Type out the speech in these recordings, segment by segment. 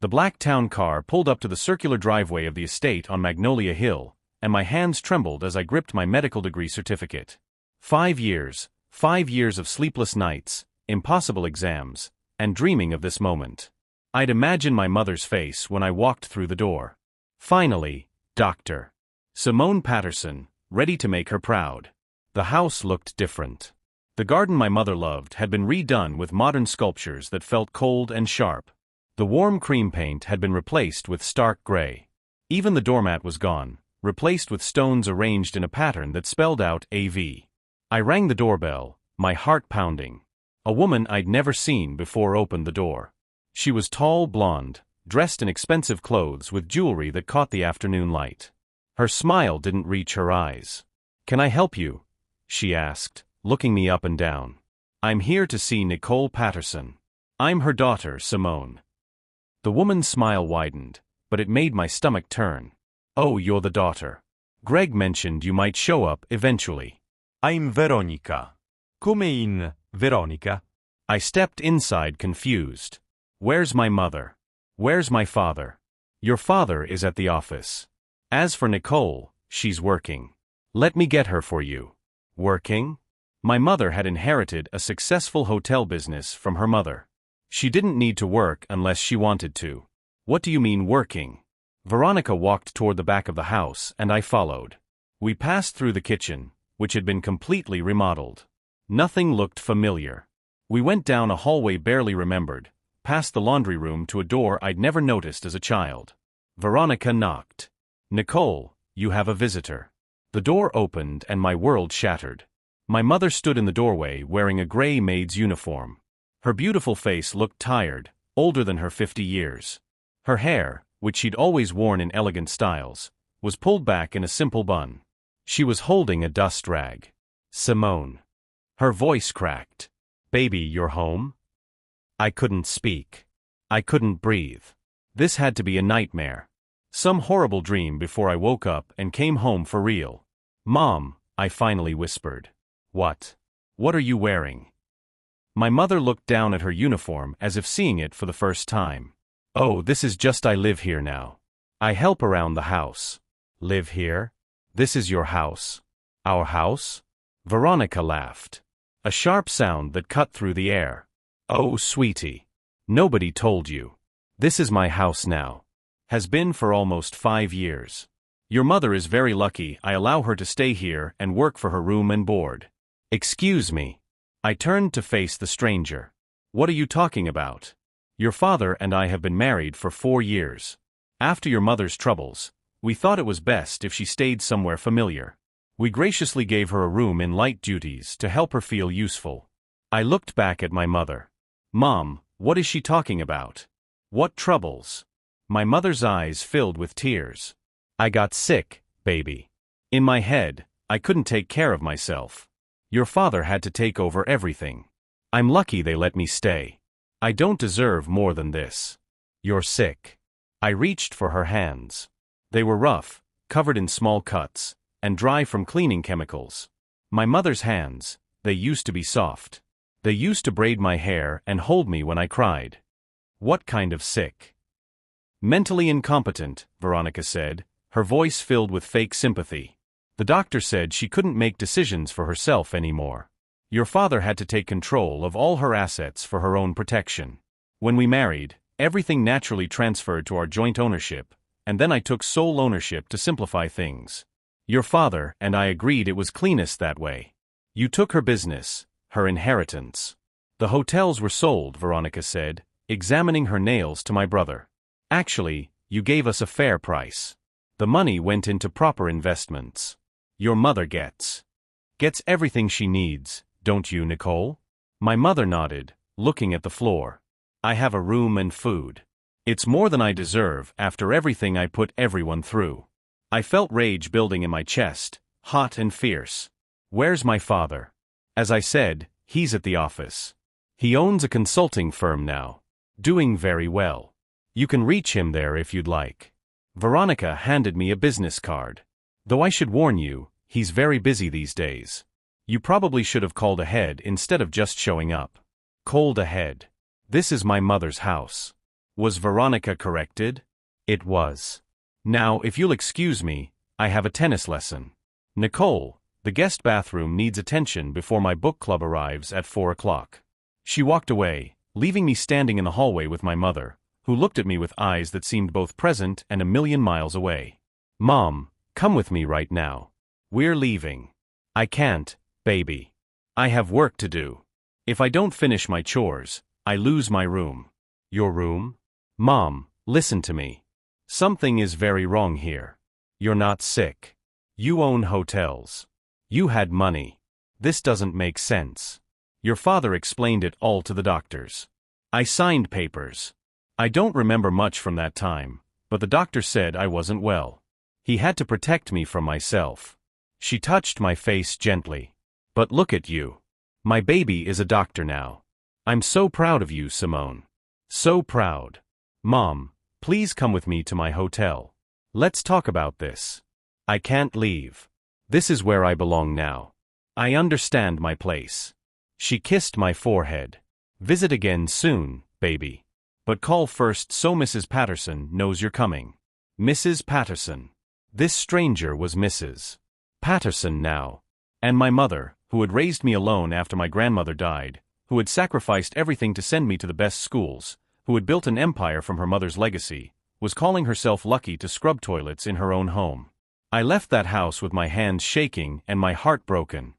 The black town car pulled up to the circular driveway of the estate on Magnolia Hill, and my hands trembled as I gripped my medical degree certificate. 5 years of sleepless nights, impossible exams, and dreaming of this moment. I'd imagine my mother's face when I walked through the door. Finally, Dr. Simone Patterson, ready to make her proud. The house looked different. The garden my mother loved had been redone with modern sculptures that felt cold and sharp. The warm cream paint had been replaced with stark gray. Even the doormat was gone, replaced with stones arranged in a pattern that spelled out AV. I rang the doorbell, my heart pounding. A woman I'd never seen before opened the door. She was tall, blonde, dressed in expensive clothes with jewelry that caught the afternoon light. Her smile didn't reach her eyes. "Can I help you?" she asked, looking me up and down. "I'm here to see Nicole Patterson. I'm her daughter, Simone." The woman's smile widened, but it made my stomach turn. "Oh, you're the daughter. Greg mentioned you might show up eventually." I'm Veronica. Come in, Veronica? I stepped inside confused. "Where's my mother? Where's my father?" "Your father is at the office. As for Nicole, she's working. Let me get her for you." Working? My mother had inherited a successful hotel business from her mother. She didn't need to work unless she wanted to. "What do you mean working?" Veronica walked toward the back of the house and I followed. We passed through the kitchen, which had been completely remodeled. Nothing looked familiar. We went down a hallway barely remembered, past the laundry room to a door I'd never noticed as a child. Veronica knocked. "Nicole, you have a visitor." The door opened and my world shattered. My mother stood in the doorway wearing a gray maid's uniform. Her beautiful face looked tired, older than her 50 years. Her hair, which she'd always worn in elegant styles, was pulled back in a simple bun. She was holding a dust rag. "Simone." Her voice cracked. "Baby, you're home?" I couldn't speak. I couldn't breathe. This had to be a nightmare. Some horrible dream before I woke up and came home for real. "Mom," I finally whispered. "What? What are you wearing?" My mother looked down at her uniform as if seeing it for the first time. "Oh, this is just I live here now. I help around the house." "Live here? This is your house?" "Our house?" Veronica laughed. A sharp sound that cut through the air. "Oh, sweetie. Nobody told you. This is my house now. Has been for almost 5 years. Your mother is very lucky I allow her to stay here and work for her room and board." "Excuse me." I turned to face the stranger. "What are you talking about? Your father and I have been married for 4 years. After your mother's troubles, we thought it was best if she stayed somewhere familiar. We graciously gave her a room in light duties to help her feel useful." I looked back at my mother. "Mom, what is she talking about? What troubles?" My mother's eyes filled with tears. "I got sick, baby. In my head, I couldn't take care of myself. Your father had to take over everything. I'm lucky they let me stay. I don't deserve more than this. You're sick." I reached for her hands. They were rough, covered in small cuts, and dry from cleaning chemicals. My mother's hands, they used to be soft. They used to braid my hair and hold me when I cried. "What kind of sick?" "Mentally incompetent," Veronica said, her voice filled with fake sympathy. "The doctor said she couldn't make decisions for herself anymore. Your father had to take control of all her assets for her own protection. When we married, everything naturally transferred to our joint ownership, and then I took sole ownership to simplify things. Your father and I agreed it was cleanest that way. You took her business, her inheritance." "The hotels were sold," Veronica said, examining her nails to my brother. "Actually, you gave us a fair price. The money went into proper investments. Your mother gets everything she needs, don't you, Nicole?" My mother nodded, looking at the floor. "I have a room and food. It's more than I deserve after everything I put everyone through." I felt rage building in my chest, hot and fierce. "Where's my father?" As I said, he's at the office. He owns a consulting firm now. Doing very well. You can reach him there if you'd like. Veronica handed me a business card. "Though I should warn you, he's very busy these days. You probably should have called ahead instead of just showing up." "Called ahead? This is my mother's house. Was Veronica corrected? It was. Now, if you'll excuse me, I have a tennis lesson. Nicole, the guest bathroom needs attention before my book club arrives at 4 o'clock. She walked away, leaving me standing in the hallway with my mother, who looked at me with eyes that seemed both present and a million miles away. Mom, come with me right now. We're leaving. I can't, baby. I have work to do. If I don't finish my chores, I lose my room. Your room? Mom, listen to me. Something is very wrong here. You're not sick. You own hotels. You had money. This doesn't make sense. Your father explained it all to the doctors. I signed papers. I don't remember much from that time, but the doctor said I wasn't well. He had to protect me from myself. She touched my face gently. But look at you. My baby is a doctor now. I'm so proud of you, Simone. So proud. Mom, please come with me to my hotel. Let's talk about this. I can't leave. This is where I belong now. I understand my place. She kissed my forehead. Visit again soon, baby. But call first so Mrs. Patterson knows you're coming. Mrs. Patterson. This stranger was Mrs. Patterson now. And my mother, who had raised me alone after my grandmother died, who had sacrificed everything to send me to the best schools, who had built an empire from her mother's legacy, was calling herself lucky to scrub toilets in her own home. I left that house with my hands shaking and my heart broken.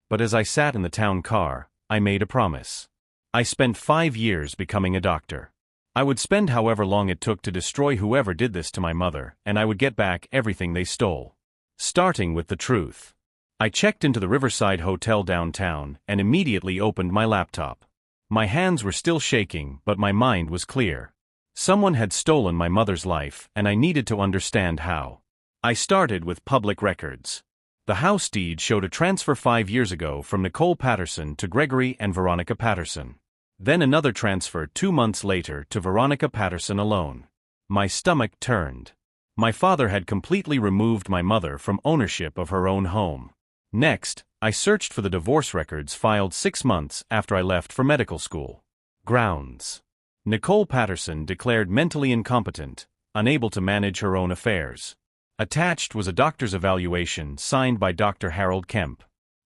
But as I sat in the town car, I made a promise. I spent 5 years becoming a doctor. I would spend however long it took to destroy whoever did this to my mother, and I would get back everything they stole. Starting with the truth. I checked into the Riverside Hotel downtown and immediately opened my laptop. My hands were still shaking, but my mind was clear. Someone had stolen my mother's life, and I needed to understand how. I started with public records. The house deed showed a transfer 5 years ago from Nicole Patterson to Gregory and Veronica Patterson. Then another transfer 2 months later to Veronica Patterson alone. My stomach turned. My father had completely removed my mother from ownership of her own home. Next, I searched for the divorce records filed 6 months after I left for medical school. Grounds. Nicole Patterson declared mentally incompetent, unable to manage her own affairs. Attached was a doctor's evaluation signed by Dr. Harold Kemp.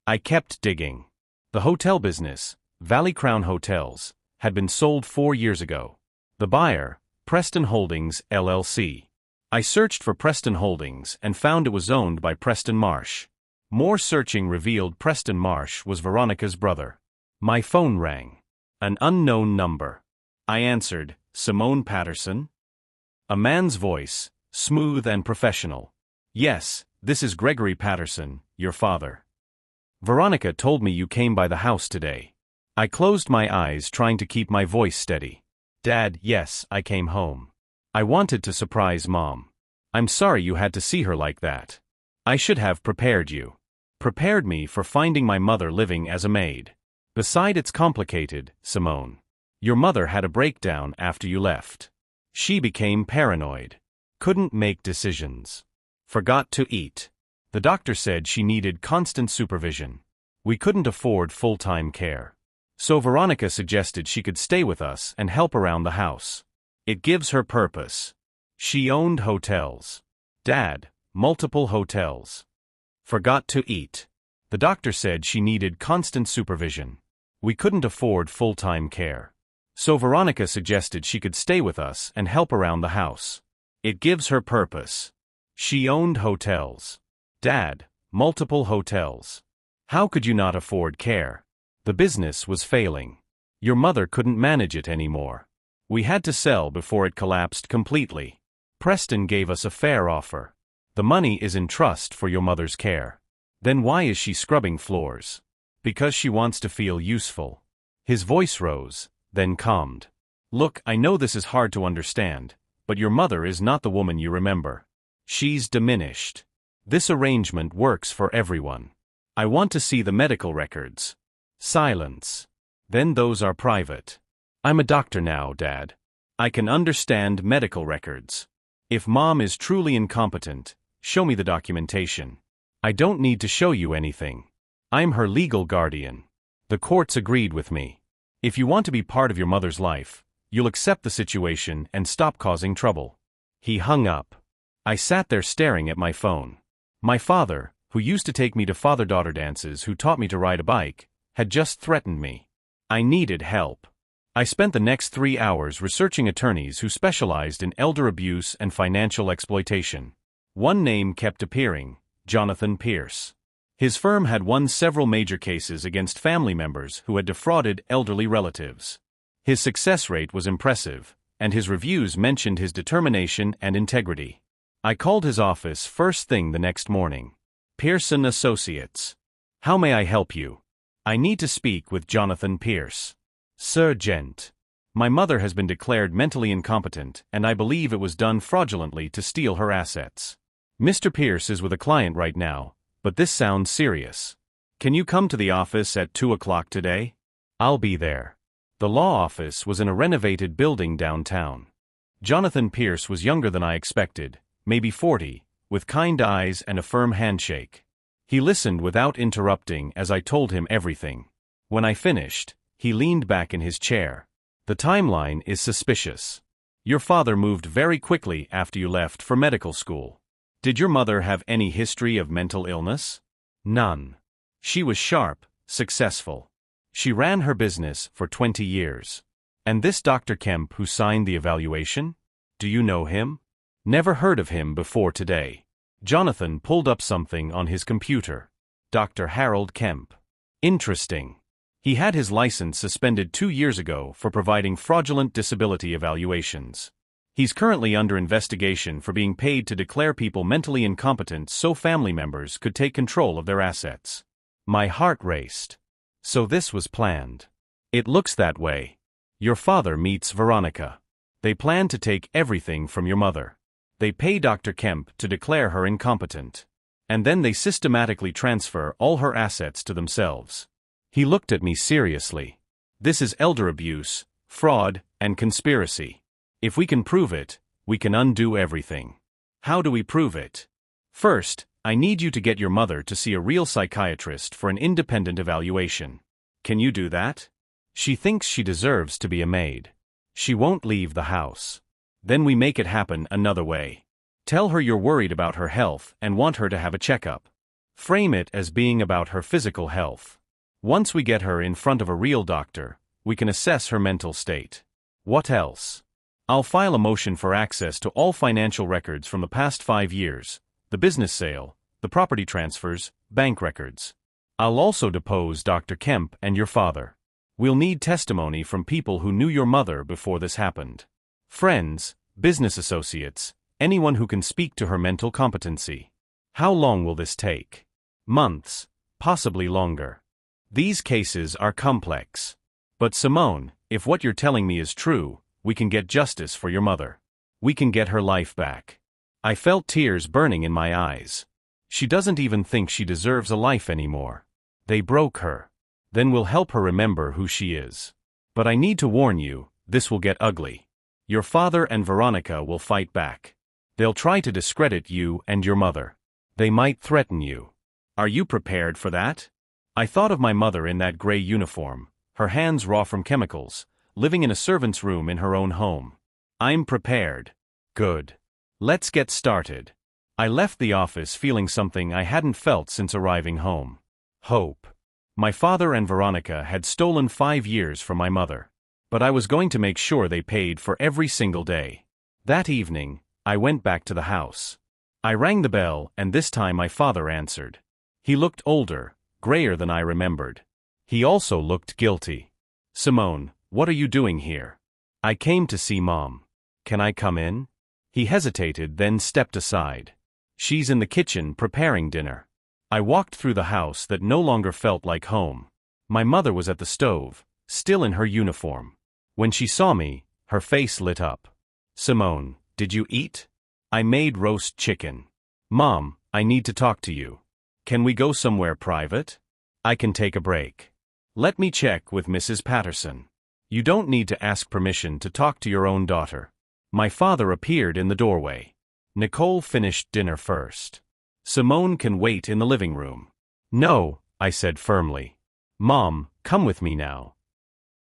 I kept digging. The hotel business, Valley Crown Hotels, had been sold 4 years ago. The buyer, Preston Holdings, LLC. I searched for Preston Holdings and found it was owned by Preston Marsh. More searching revealed Preston Marsh was Veronica's brother. My phone rang. An unknown number. I answered, Simone Patterson? A man's voice, smooth and professional. Yes, this is Gregory Patterson, your father. Veronica told me you came by the house today. I closed my eyes trying to keep my voice steady. Dad, yes, I came home. I wanted to surprise Mom. I'm sorry you had to see her like that. I should have prepared you. Prepared me for finding my mother living as a maid. Beside it's complicated, Simone. Your mother had a breakdown after you left. She became paranoid. Couldn't make decisions. Forgot to eat. The doctor said she needed constant supervision. We couldn't afford full-time care. So Veronica suggested she could stay with us and help around the house. It gives her purpose. She owned hotels. Dad, multiple hotels. Forgot to eat. The doctor said she needed constant supervision. We couldn't afford full-time care. So Veronica suggested she could stay with us and help around the house. It gives her purpose. She owned hotels. Dad, multiple hotels. How could you not afford care? The business was failing. Your mother couldn't manage it anymore. We had to sell before it collapsed completely. Preston gave us a fair offer. The money is in trust for your mother's care. Then why is she scrubbing floors? Because she wants to feel useful. His voice rose, then calmed. Look, I know this is hard to understand, but your mother is not the woman you remember. She's diminished. This arrangement works for everyone. I want to see the medical records. Silence. Then those are private. I'm a doctor now, Dad. I can understand medical records. If Mom is truly incompetent, show me the documentation. I don't need to show you anything. I'm her legal guardian. The courts agreed with me. If you want to be part of your mother's life, You'll accept the situation and stop causing trouble." He hung up. I sat there staring at my phone. My father, who used to take me to father-daughter dances, who taught me to ride a bike, had just threatened me. I needed help. I spent the next 3 hours researching attorneys who specialized in elder abuse and financial exploitation. One name kept appearing: Jonathan Pierce. His firm had won several major cases against family members who had defrauded elderly relatives. His success rate was impressive, and his reviews mentioned his determination and integrity. I called his office first thing the next morning. "Pearson Associates. How may I help you?" "I need to speak with Jonathan Pierce." "Sir Gent. My mother has been declared mentally incompetent, and I believe it was done fraudulently to steal her assets. Mr. Pierce is with a client right now, but this sounds serious. Can you come to the office at 2 o'clock today?" "I'll be there." The law office was in a renovated building downtown. Jonathan Pierce was younger than I expected, maybe 40, with kind eyes and a firm handshake. He listened without interrupting as I told him everything. When I finished, he leaned back in his chair. "The timeline is suspicious. Your father moved very quickly after you left for medical school. Did your mother have any history of mental illness?" "None. She was sharp, successful. She ran her business for 20 years. And this Dr. Kemp who signed the evaluation? Do you know him?" "Never heard of him before today." Jonathan pulled up something on his computer. "Dr. Harold Kemp. Interesting. He had his license suspended 2 years ago for providing fraudulent disability evaluations. He's currently under investigation for being paid to declare people mentally incompetent so family members could take control of their assets." My heart raced. So this was planned. It looks that way. Your father meets Veronica. They plan to take everything from your mother. They pay Dr. Kemp to declare her incompetent. And then they systematically transfer all her assets to themselves. He looked at me seriously. "This is elder abuse, fraud, and conspiracy. If we can prove it, we can undo everything." "How do we prove it?" "First, I need you to get your mother to see a real psychiatrist for an independent evaluation." "Can you do that?" "She thinks she deserves to be a maid. She won't leave the house." "Then we make it happen another way. Tell her you're worried about her health and want her to have a checkup. Frame it as being about her physical health. Once we get her in front of a real doctor, we can assess her mental state." "What else?" "I'll file a motion for access to all financial records from the past 5 years, the business sale, the property transfers, bank records. I'll also depose Dr. Kemp and your father. We'll need testimony from people who knew your mother before this happened. Friends, business associates, anyone who can speak to her mental competency." "How long will this take?" "Months, possibly longer. These cases are complex. But Simone, if what you're telling me is true, we can get justice for your mother. We can get her life back." I felt tears burning in my eyes. "She doesn't even think she deserves a life anymore. They broke her. Then we'll help her remember who she is. But I need to warn you, this will get ugly. Your father and Veronica will fight back. They'll try to discredit you and your mother. They might threaten you. Are you prepared for that?" I thought of my mother in that gray uniform, her hands raw from chemicals, living in a servant's room in her own home. "I'm prepared." "Good. Let's get started." I left the office feeling something I hadn't felt since arriving home. Hope. My father and Veronica had stolen 5 years from my mother. But I was going to make sure they paid for every single day. That evening, I went back to the house. I rang the bell, and this time my father answered. He looked older, grayer than I remembered. He also looked guilty. "Simone, what are you doing here?" "I came to see Mom. Can I come in?" He hesitated, then stepped aside. "She's in the kitchen preparing dinner." I walked through the house that no longer felt like home. My mother was at the stove, still in her uniform. When she saw me, her face lit up. "Simone, did you eat?" "I made roast chicken." "Mom, I need to talk to you." "Can we go somewhere private?" "I can take a break." "Let me check with Mrs. Patterson." "You don't need to ask permission to talk to your own daughter." My father appeared in the doorway. "Nicole finished dinner first. Simone can wait in the living room." "No," I said firmly. "Mom, come with me now."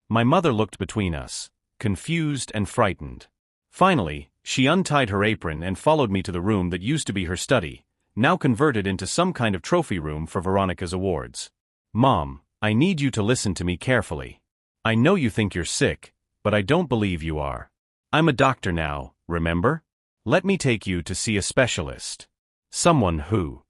My mother looked between us, confused and frightened. Finally, she untied her apron and followed me to the room that used to be her study, now converted into some kind of trophy room for Veronica's awards. Mom, I need you to listen to me carefully. I know you think you're sick, but I don't believe you are. I'm a doctor now, remember? Let me take you to see a specialist. Someone who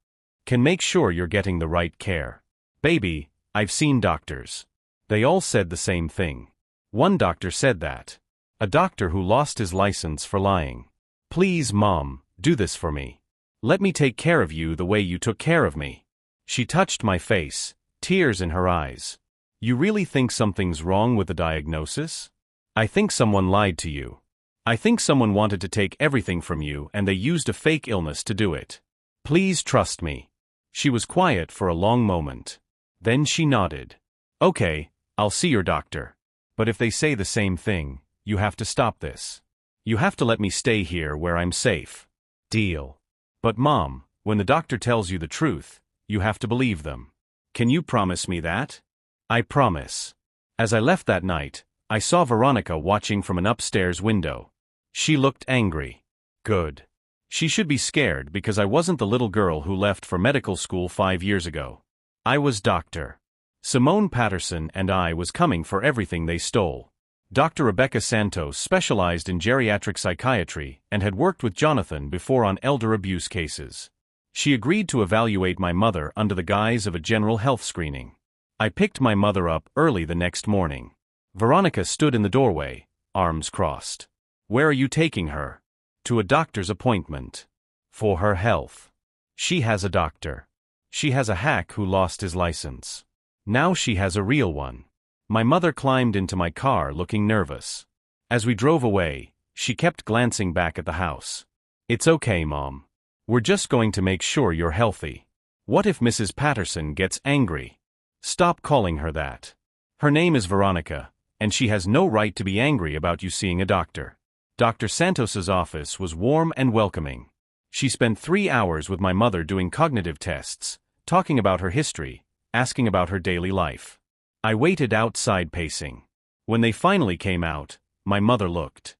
can make sure you're getting the right care. Baby, I've seen doctors. They all said the same thing. One doctor said that. A doctor who lost his license for lying. Please, Mom, do this for me. Let me take care of you the way you took care of me. She touched my face, tears in her eyes. You really think something's wrong with the diagnosis? I think someone lied to you. I think someone wanted to take everything from you and they used a fake illness to do it. Please trust me. She was quiet for a long moment. Then she nodded. Okay, I'll see your doctor. But if they say the same thing, you have to stop this. You have to let me stay here where I'm safe. Deal. But Mom, when the doctor tells you the truth, you have to believe them. Can you promise me that? I promise. As I left that night, I saw Veronica watching from an upstairs window. She looked angry. Good. She should be scared because I wasn't the little girl who left for medical school 5 years ago. I was Dr. Simone Patterson and I was coming for everything they stole. Dr. Rebecca Santos specialized in geriatric psychiatry and had worked with Jonathan before on elder abuse cases. She agreed to evaluate my mother under the guise of a general health screening. I picked my mother up early the next morning. Veronica stood in the doorway, arms crossed. Where are you taking her? To a doctor's appointment. For her health. She has a doctor. She has a hack who lost his license. Now she has a real one. My mother climbed into my car looking nervous. As we drove away, she kept glancing back at the house. It's okay, Mom. We're just going to make sure you're healthy. What if Mrs. Patterson gets angry? Stop calling her that. Her name is Veronica, and she has no right to be angry about you seeing a doctor. Dr. Santos's office was warm and welcoming. She spent 3 hours with my mother doing cognitive tests, talking about her history, asking about her daily life. I waited outside pacing. When they finally came out, my mother looked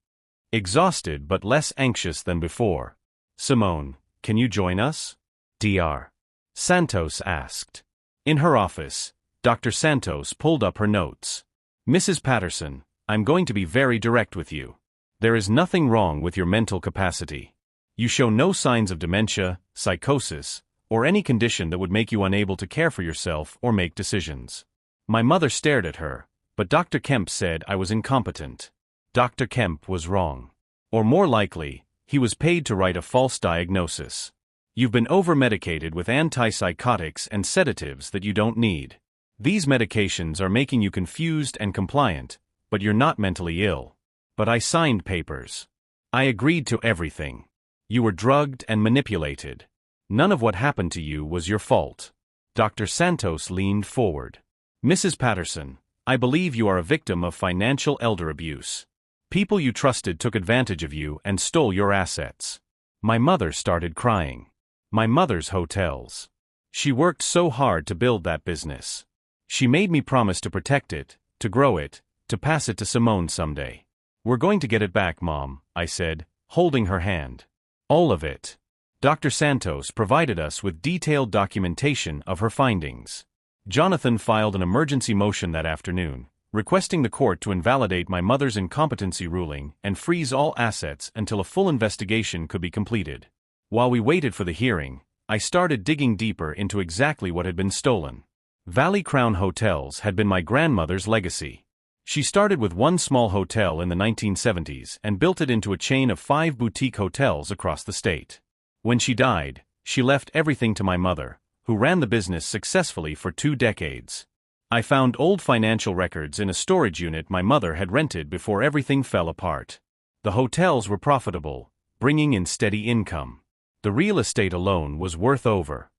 exhausted but less anxious than before. Simone, can you join us? Dr. Santos asked. In her office, Dr. Santos pulled up her notes. Mrs. Patterson, I'm going to be very direct with you. There is nothing wrong with your mental capacity. You show no signs of dementia, psychosis, or any condition that would make you unable to care for yourself or make decisions. My mother stared at her, but Dr. Kemp said I was incompetent. Dr. Kemp was wrong. Or more likely, he was paid to write a false diagnosis. You've been over-medicated with antipsychotics and sedatives that you don't need. These medications are making you confused and compliant, but you're not mentally ill. But I signed papers. I agreed to everything. You were drugged and manipulated. None of what happened to you was your fault. Dr. Santos leaned forward. Mrs. Patterson, I believe you are a victim of financial elder abuse. People you trusted took advantage of you and stole your assets. My mother started crying. My mother's hotels. She worked so hard to build that business. She made me promise to protect it, to grow it, to pass it to Simone someday. We're going to get it back, Mom, I said, holding her hand. All of it. Dr. Santos provided us with detailed documentation of her findings. Jonathan filed an emergency motion that afternoon, requesting the court to invalidate my mother's incompetency ruling and freeze all assets until a full investigation could be completed. While we waited for the hearing, I started digging deeper into exactly what had been stolen. Valley Crown Hotels had been my grandmother's legacy. She started with one small hotel in the 1970s and built it into a chain of 5 boutique hotels across the state. When she died, she left everything to my mother, who ran the business successfully for 2 decades. I found old financial records in a storage unit my mother had rented before everything fell apart. The hotels were profitable, bringing in steady income. The real estate alone was worth over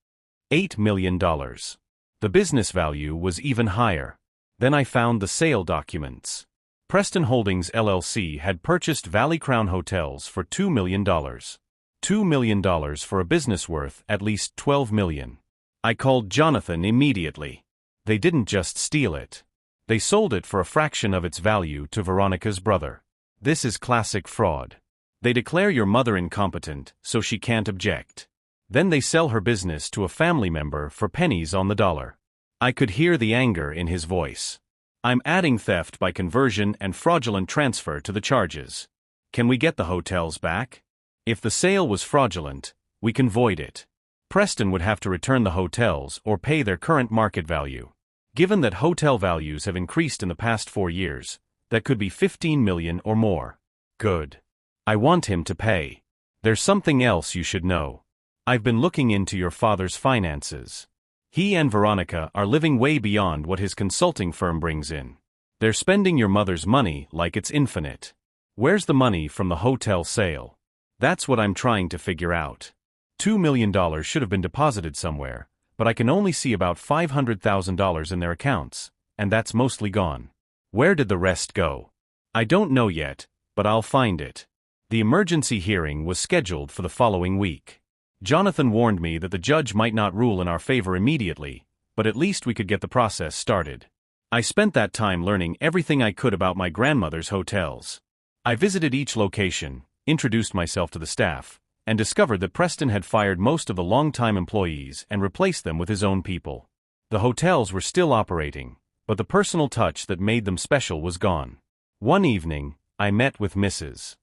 $8 million. The business value was even higher. Then I found the sale documents. Preston Holdings LLC had purchased Valley Crown Hotels for $2 million. $2 million for a business worth at least $12 million. I called Jonathan immediately. They didn't just steal it. They sold it for a fraction of its value to Veronica's brother. This is classic fraud. They declare your mother incompetent, so she can't object. Then they sell her business to a family member for pennies on the dollar. I could hear the anger in his voice. I'm adding theft by conversion and fraudulent transfer to the charges. Can we get the hotels back? If the sale was fraudulent, we can void it. Preston would have to return the hotels or pay their current market value. Given that hotel values have increased in the past 4 years, that could be 15 million or more. Good. I want him to pay. There's something else you should know. I've been looking into your father's finances. He and Veronica are living way beyond what his consulting firm brings in. They're spending your mother's money like it's infinite. Where's the money from the hotel sale? That's what I'm trying to figure out. $2 million should have been deposited somewhere, but I can only see about $500,000 in their accounts, and that's mostly gone. Where did the rest go? I don't know yet, but I'll find it. The emergency hearing was scheduled for the following week. Jonathan warned me that the judge might not rule in our favor immediately, but at least we could get the process started. I spent that time learning everything I could about my grandmother's hotels. I visited each location, introduced myself to the staff, and discovered that Preston had fired most of the long-time employees and replaced them with his own people. The hotels were still operating, but the personal touch that made them special was gone. One evening, I met with Mrs.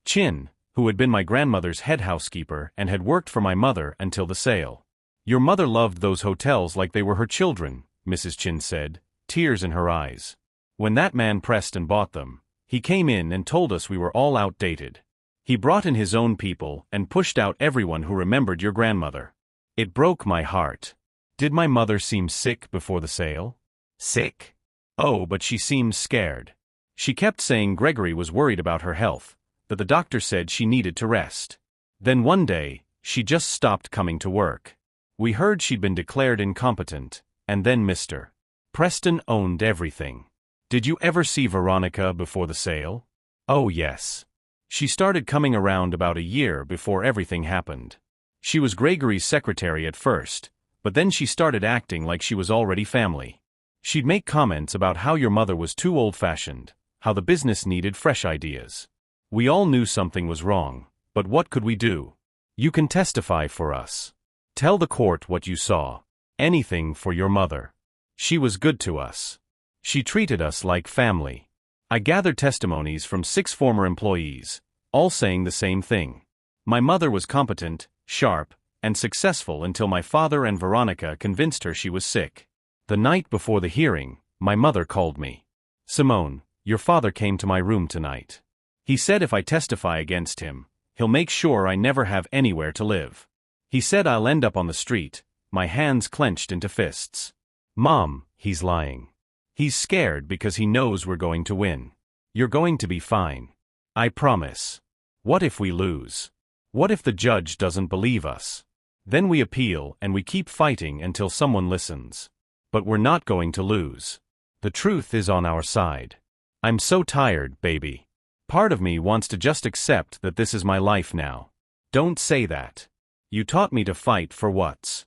Chin, who had been my grandmother's head housekeeper and had worked for my mother until the sale. Your mother loved those hotels like they were her children, Mrs. Chin said, tears in her eyes. When that man Preston bought them, he came in and told us we were all outdated. He brought in his own people and pushed out everyone who remembered your grandmother. It broke my heart. Did my mother seem sick before the sale? Sick? Oh, but she seemed scared. She kept saying Gregory was worried about her health, that the doctor said she needed to rest. Then one day, she just stopped coming to work. We heard she'd been declared incompetent, and then Mr. Preston owned everything. Did you ever see Veronica before the sale? Oh yes. She started coming around about a year before everything happened. She was Gregory's secretary at first, but then she started acting like she was already family. She'd make comments about how your mother was too old-fashioned, how the business needed fresh ideas. We all knew something was wrong, but what could we do? You can testify for us. Tell the court what you saw. Anything for your mother. She was good to us. She treated us like family. I gathered testimonies from 6 former employees, all saying the same thing. My mother was competent, sharp, and successful until my father and Veronica convinced her she was sick. The night before the hearing, my mother called me. Simone, your father came to my room tonight. He said if I testify against him, he'll make sure I never have anywhere to live. He said I'll end up on the street, my hands clenched into fists. Mom, he's lying. He's scared because he knows we're going to win. You're going to be fine. I promise. What if we lose? What if the judge doesn't believe us? Then we appeal and we keep fighting until someone listens. But we're not going to lose. The truth is on our side. I'm so tired, baby. Part of me wants to just accept that this is my life now. Don't say that. You taught me to fight for what's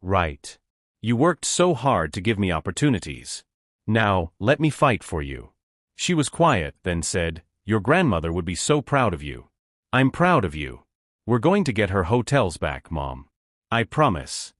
right. You worked so hard to give me opportunities. Now, let me fight for you. She was quiet, then said, your grandmother would be so proud of you. I'm proud of you. We're going to get her hotels back, Mom. I promise.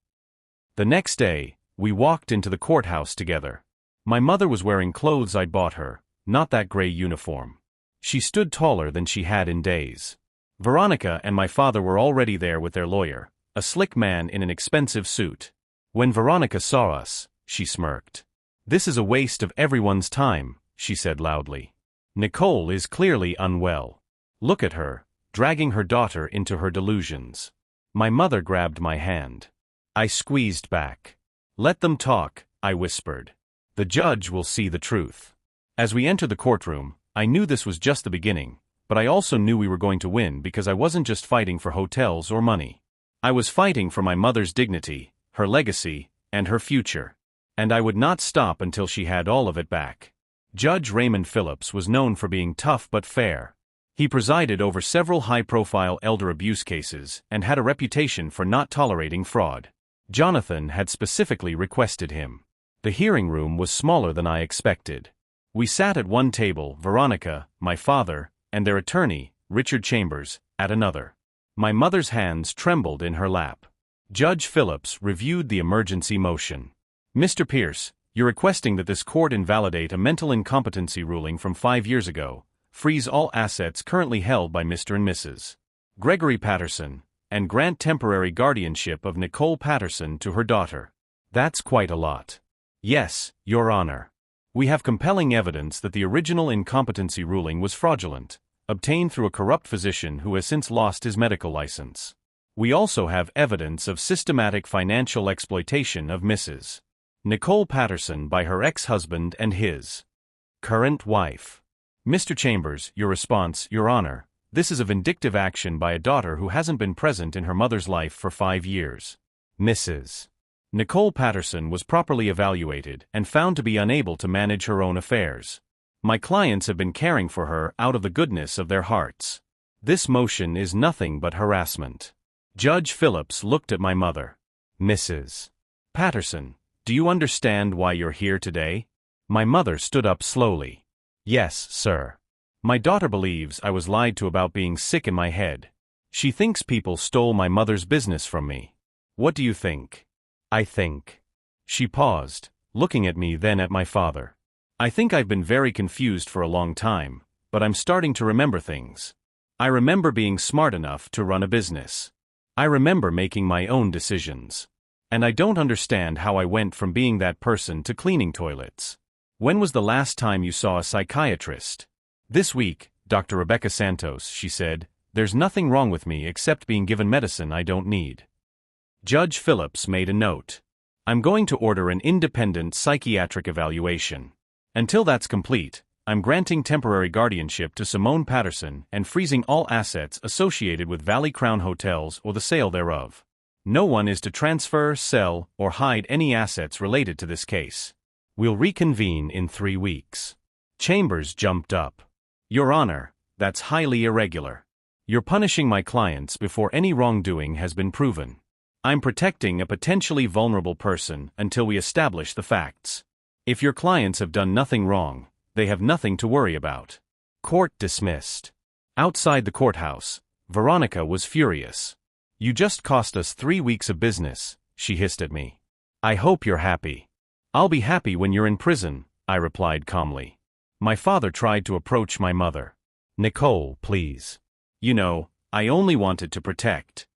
The next day, we walked into the courthouse together. My mother was wearing clothes I'd bought her, not that gray uniform. She stood taller than she had in days. Veronica and my father were already there with their lawyer, a slick man in an expensive suit. When Veronica saw us, she smirked. This is a waste of everyone's time, she said loudly. Nicole is clearly unwell. Look at her, dragging her daughter into her delusions. My mother grabbed my hand. I squeezed back. Let them talk, I whispered. The judge will see the truth. As we entered the courtroom, I knew this was just the beginning, but I also knew we were going to win because I wasn't just fighting for hotels or money. I was fighting for my mother's dignity, her legacy, and her future. And I would not stop until she had all of it back. Judge Raymond Phillips was known for being tough but fair. He presided over several high-profile elder abuse cases and had a reputation for not tolerating fraud. Jonathan had specifically requested him. The hearing room was smaller than I expected. We sat at one table, Veronica, my father, and their attorney, Richard Chambers, at another. My mother's hands trembled in her lap. Judge Phillips reviewed the emergency motion. Mr. Pierce, you're requesting that this court invalidate a mental incompetency ruling from 5 years ago, freeze all assets currently held by Mr. and Mrs. Gregory Patterson, and grant temporary guardianship of Nicole Patterson to her daughter. That's quite a lot. Yes, Your Honor. We have compelling evidence that the original incompetency ruling was fraudulent, obtained through a corrupt physician who has since lost his medical license. We also have evidence of systematic financial exploitation of Mrs. Nicole Patterson by her ex-husband and his current wife. Mr. Chambers, your response, Your Honor. This is a vindictive action by a daughter who hasn't been present in her mother's life for 5 years. Mrs. Nicole Patterson was properly evaluated and found to be unable to manage her own affairs. My clients have been caring for her out of the goodness of their hearts. This motion is nothing but harassment. Judge Phillips looked at my mother. Mrs. Patterson, do you understand why you're here today? My mother stood up slowly. Yes, sir. My daughter believes I was lied to about being sick in my head. She thinks people stole my mother's business from me. What do you think? I think. She paused, looking at me then at my father. I think I've been very confused for a long time, but I'm starting to remember things. I remember being smart enough to run a business. I remember making my own decisions. And I don't understand how I went from being that person to cleaning toilets. When was the last time you saw a psychiatrist? This week, Dr. Rebecca Santos, she said. There's nothing wrong with me except being given medicine I don't need. Judge Phillips made a note. I'm going to order an independent psychiatric evaluation. Until that's complete, I'm granting temporary guardianship to Simone Patterson and freezing all assets associated with Valley Crown Hotels or the sale thereof. No one is to transfer, sell, or hide any assets related to this case. We'll reconvene in 3 weeks. Chambers jumped up. Your Honor, that's highly irregular. You're punishing my clients before any wrongdoing has been proven. I'm protecting a potentially vulnerable person until we establish the facts. If your clients have done nothing wrong, they have nothing to worry about. Court dismissed. Outside the courthouse, Veronica was furious. You just cost us 3 weeks of business, she hissed at me. I hope you're happy. I'll be happy when you're in prison, I replied calmly. My father tried to approach my mother. Nicole, please. You know, I only wanted to protect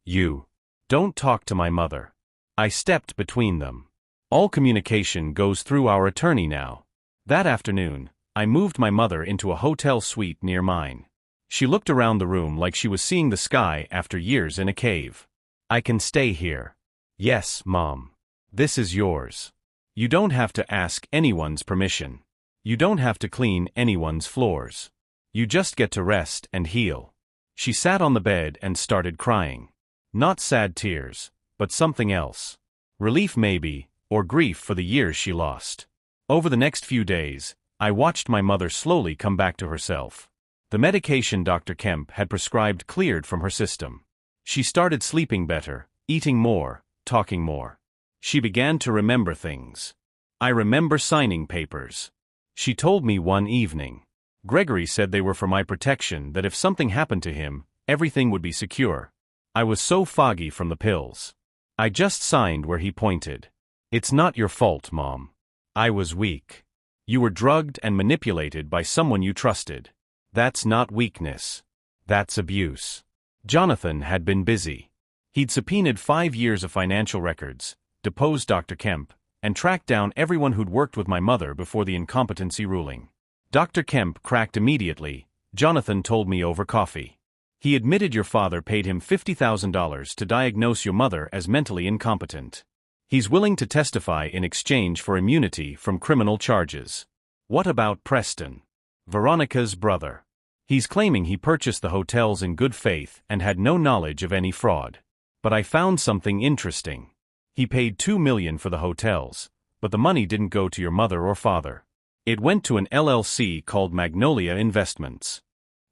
you. Don't talk to my mother. I stepped between them. All communication goes through our attorney now. That afternoon, I moved my mother into a hotel suite near mine. She looked around the room like she was seeing the sky after years in a cave. I can stay here. Yes, Mom. This is yours. You don't have to ask anyone's permission. You don't have to clean anyone's floors. You just get to rest and heal. She sat on the bed and started crying. Not sad tears, but something else. Relief maybe, or grief for the years she lost. Over the next few days, I watched my mother slowly come back to herself. The medication Dr. Kemp had prescribed cleared from her system. She started sleeping better, eating more, talking more. She began to remember things. I remember signing papers. She told me one evening. Gregory said they were for my protection, that if something happened to him, everything would be secure. I was so foggy from the pills. I just signed where he pointed. It's not your fault, Mom. I was weak. You were drugged and manipulated by someone you trusted. That's not weakness. That's abuse. Jonathan had been busy. He'd subpoenaed 5 years of financial records, deposed Dr. Kemp, and tracked down everyone who'd worked with my mother before the incompetency ruling. Dr. Kemp cracked immediately. Jonathan told me over coffee. He admitted your father paid him $50,000 to diagnose your mother as mentally incompetent. He's willing to testify in exchange for immunity from criminal charges. What about Preston? Veronica's brother. He's claiming he purchased the hotels in good faith and had no knowledge of any fraud. But I found something interesting. He paid $2 million for the hotels, but the money didn't go to your mother or father. It went to an LLC called Magnolia Investments.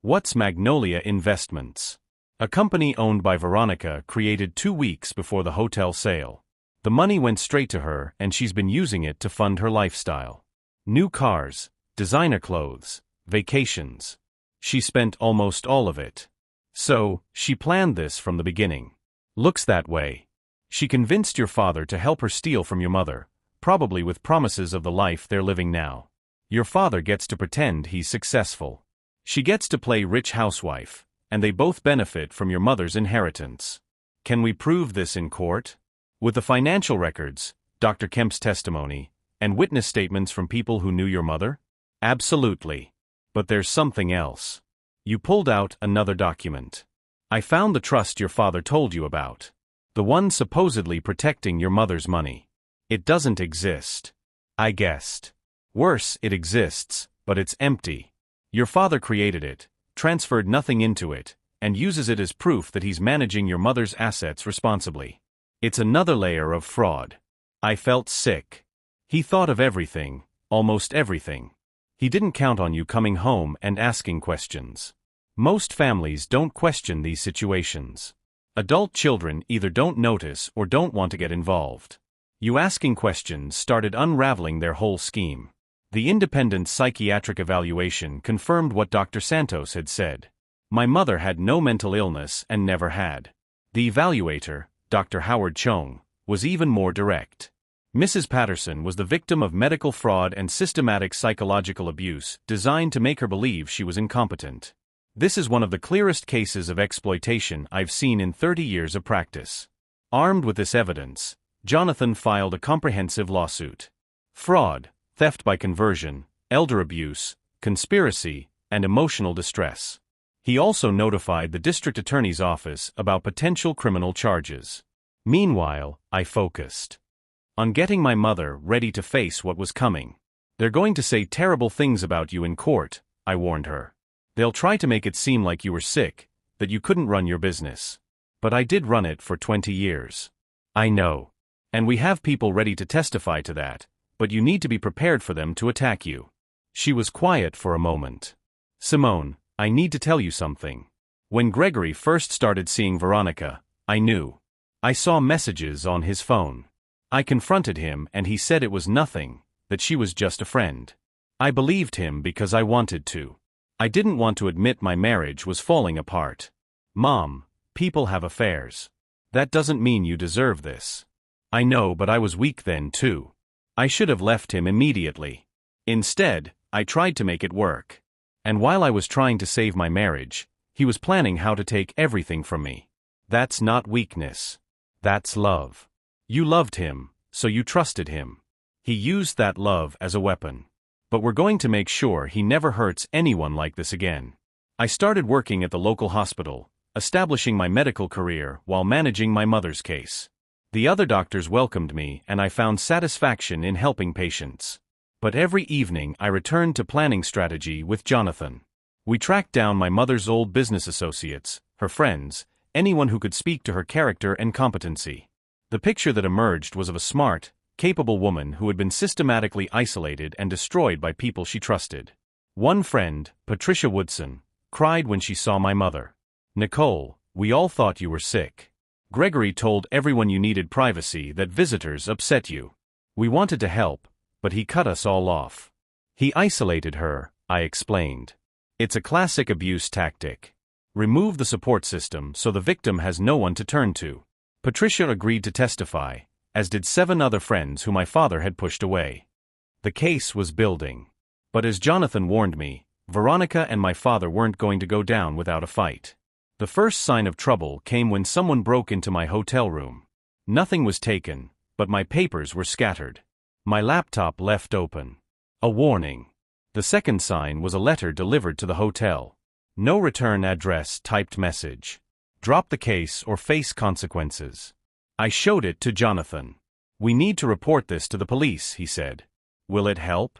What's Magnolia Investments? A company owned by Veronica created 2 weeks before the hotel sale. The money went straight to her and she's been using it to fund her lifestyle. New cars, designer clothes, vacations. She spent almost all of it. So, she planned this from the beginning. Looks that way. She convinced your father to help her steal from your mother, probably with promises of the life they're living now. Your father gets to pretend he's successful. She gets to play rich housewife, and they both benefit from your mother's inheritance. Can we prove this in court? With the financial records, Dr. Kemp's testimony, and witness statements from people who knew your mother? Absolutely. But there's something else. You pulled out another document. I found the trust your father told you about. The one supposedly protecting your mother's money. It doesn't exist. I guessed. Worse, it exists, but it's empty. Your father created it, transferred nothing into it, and uses it as proof that he's managing your mother's assets responsibly. It's another layer of fraud. I felt sick. He thought of everything, almost everything. He didn't count on you coming home and asking questions. Most families don't question these situations. Adult children either don't notice or don't want to get involved. You asking questions started unraveling their whole scheme. The independent psychiatric evaluation confirmed what Dr. Santos had said. My mother had no mental illness and never had. The evaluator, Dr. Howard Chung, was even more direct. Mrs. Patterson was the victim of medical fraud and systematic psychological abuse designed to make her believe she was incompetent. This is one of the clearest cases of exploitation I've seen in 30 years of practice. Armed with this evidence, Jonathan filed a comprehensive lawsuit. Fraud, theft by conversion, elder abuse, conspiracy, and emotional distress. He also notified the district attorney's office about potential criminal charges. Meanwhile, I focused on getting my mother ready to face what was coming. They're going to say terrible things about you in court, I warned her. They'll try to make it seem like you were sick, that you couldn't run your business. But I did run it for 20 years. I know. And we have people ready to testify to that, but you need to be prepared for them to attack you. She was quiet for a moment. Simone, I need to tell you something. When Gregory first started seeing Veronica, I knew. I saw messages on his phone. I confronted him and he said it was nothing, that she was just a friend. I believed him because I wanted to. I didn't want to admit my marriage was falling apart. Mom, people have affairs. That doesn't mean you deserve this. I know, but I was weak then too. I should have left him immediately. Instead, I tried to make it work. And while I was trying to save my marriage, he was planning how to take everything from me. That's not weakness. That's love. You loved him, so you trusted him. He used that love as a weapon. But we're going to make sure he never hurts anyone like this again. I started working at the local hospital, establishing my medical career while managing my mother's case. The other doctors welcomed me and I found satisfaction in helping patients. But every evening I returned to planning strategy with Jonathan. We tracked down my mother's old business associates, her friends, anyone who could speak to her character and competency. The picture that emerged was of a smart, capable woman who had been systematically isolated and destroyed by people she trusted. One friend, Patricia Woodson, cried when she saw my mother. Nicole, we all thought you were sick. Gregory told everyone you needed privacy, that visitors upset you. We wanted to help, but he cut us all off. He isolated her, I explained. It's a classic abuse tactic. Remove the support system so the victim has no one to turn to. Patricia agreed to testify, as did 7 other friends whom my father had pushed away. The case was building. But as Jonathan warned me, Veronica and my father weren't going to go down without a fight. The first sign of trouble came when someone broke into my hotel room. Nothing was taken, but my papers were scattered. My laptop left open. A warning. The second sign was a letter delivered to the hotel. No return address typed message. Drop the case or face consequences. I showed it to Jonathan. We need to report this to the police, he said. Will it help?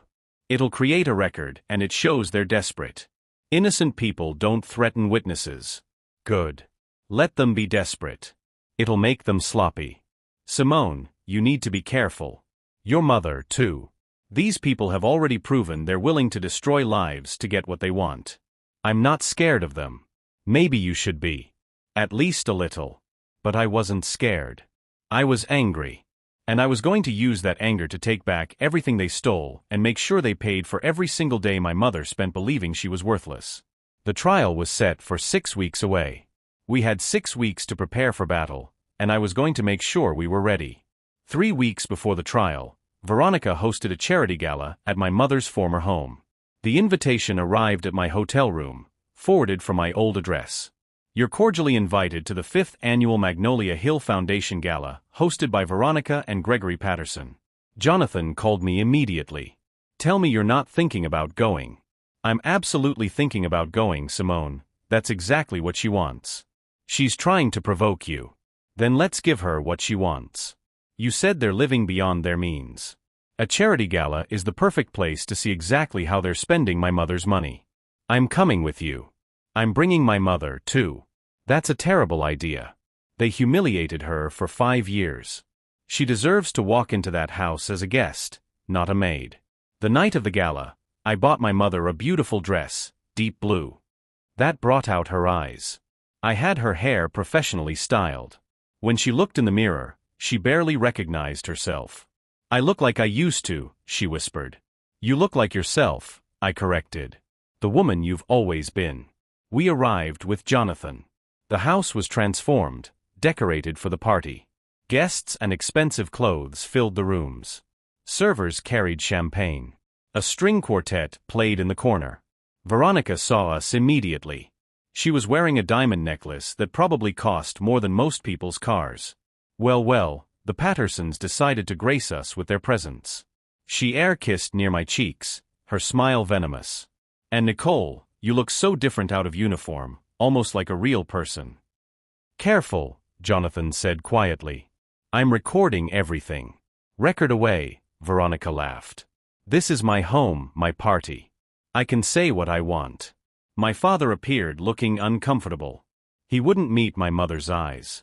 It'll create a record and it shows they're desperate. Innocent people don't threaten witnesses. Good. Let them be desperate. It'll make them sloppy. Simone, you need to be careful. Your mother, too. These people have already proven they're willing to destroy lives to get what they want. I'm not scared of them. Maybe you should be. At least a little. But I wasn't scared. I was angry. And I was going to use that anger to take back everything they stole and make sure they paid for every single day my mother spent believing she was worthless. The trial was set for 6 weeks away. We had 6 weeks to prepare for battle, and I was going to make sure we were ready. 3 weeks before the trial, Veronica hosted a charity gala at my mother's former home. The invitation arrived at my hotel room, forwarded from my old address. You're cordially invited to the 5th annual Magnolia Hill Foundation Gala, hosted by Veronica and Gregory Patterson. Jonathan called me immediately. Tell me you're not thinking about going. I'm absolutely thinking about going, Simone. That's exactly what she wants. She's trying to provoke you. Then let's give her what she wants. You said they're living beyond their means. A charity gala is the perfect place to see exactly how they're spending my mother's money. I'm coming with you. I'm bringing my mother, too. That's a terrible idea. They humiliated her for 5 years. She deserves to walk into that house as a guest, not a maid. The night of the gala, I bought my mother a beautiful dress, deep blue. That brought out her eyes. I had her hair professionally styled. When she looked in the mirror, she barely recognized herself. I look like I used to, she whispered. You look like yourself, I corrected. The woman you've always been. We arrived with Jonathan. The house was transformed, decorated for the party. Guests and expensive clothes filled the rooms. Servers carried champagne. A string quartet played in the corner. Veronica saw us immediately. She was wearing a diamond necklace that probably cost more than most people's cars. Well, the Pattersons decided to grace us with their presence. She air-kissed near my cheeks, her smile venomous. And Nicole, you look so different out of uniform, almost like a real person. Careful, Jonathan said quietly. I'm recording everything. Record away, Veronica laughed. This is my home, my party. I can say what I want. My father appeared looking uncomfortable. He wouldn't meet my mother's eyes.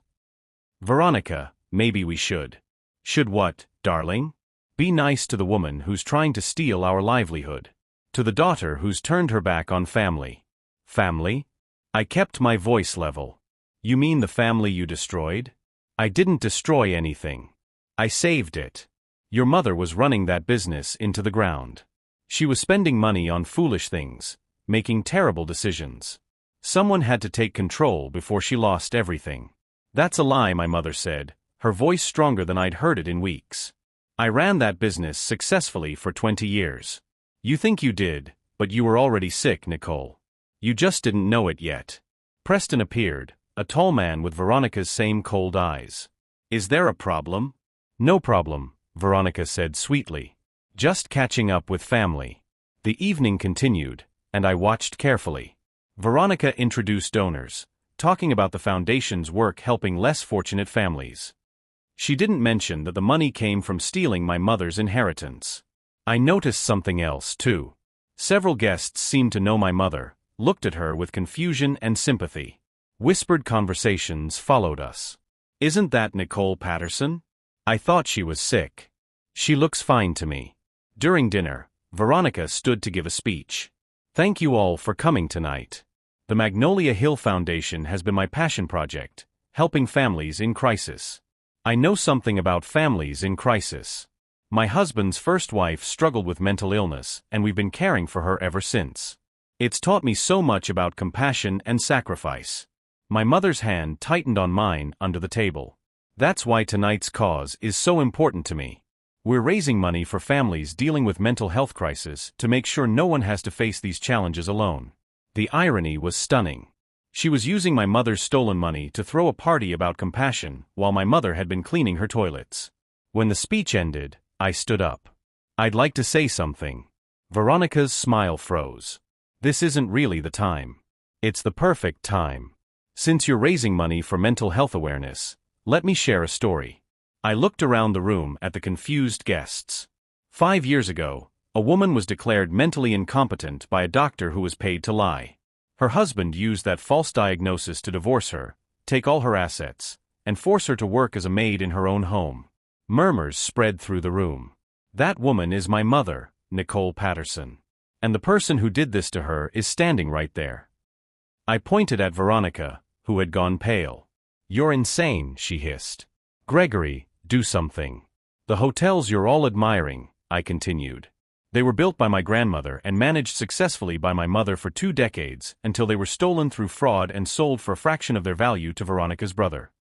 Veronica, maybe we should. Should what, darling? Be nice to the woman who's trying to steal our livelihood. To the daughter who's turned her back on family. Family? I kept my voice level. You mean the family you destroyed? I didn't destroy anything. I saved it. Your mother was running that business into the ground. She was spending money on foolish things, making terrible decisions. Someone had to take control before she lost everything. That's a lie, my mother said, her voice stronger than I'd heard it in weeks. I ran that business successfully for 20 years. You think you did, but you were already sick, Nicole. You just didn't know it yet. Preston appeared, a tall man with Veronica's same cold eyes. Is there a problem? No problem, Veronica said sweetly. Just catching up with family. The evening continued, and I watched carefully. Veronica introduced donors, talking about the foundation's work helping less fortunate families. She didn't mention that the money came from stealing my mother's inheritance. I noticed something else, too. Several guests seemed to know my mother, looked at her with confusion and sympathy. Whispered conversations followed us. Isn't that Nicole Patterson? I thought she was sick. She looks fine to me. During dinner, Veronica stood to give a speech. Thank you all for coming tonight. The Magnolia Hill Foundation has been my passion project, helping families in crisis. I know something about families in crisis. My husband's first wife struggled with mental illness, and we've been caring for her ever since. It's taught me so much about compassion and sacrifice. My mother's hand tightened on mine under the table. That's why tonight's cause is so important to me. We're raising money for families dealing with mental health crisis to make sure no one has to face these challenges alone. The irony was stunning. She was using my mother's stolen money to throw a party about compassion while my mother had been cleaning her toilets. When the speech ended, I stood up. I'd like to say something. Veronica's smile froze. This isn't really the time. It's the perfect time. Since you're raising money for mental health awareness, let me share a story. I looked around the room at the confused guests. 5 years ago, a woman was declared mentally incompetent by a doctor who was paid to lie. Her husband used that false diagnosis to divorce her, take all her assets, and force her to work as a maid in her own home. Murmurs spread through the room. That woman is my mother, Nicole Patterson. And the person who did this to her is standing right there. I pointed at Veronica, who had gone pale. You're insane, she hissed. Gregory, do something. The hotels you're all admiring, I continued. They were built by my grandmother and managed successfully by my mother for 2 decades, until they were stolen through fraud and sold for a fraction of their value to Veronica's brother.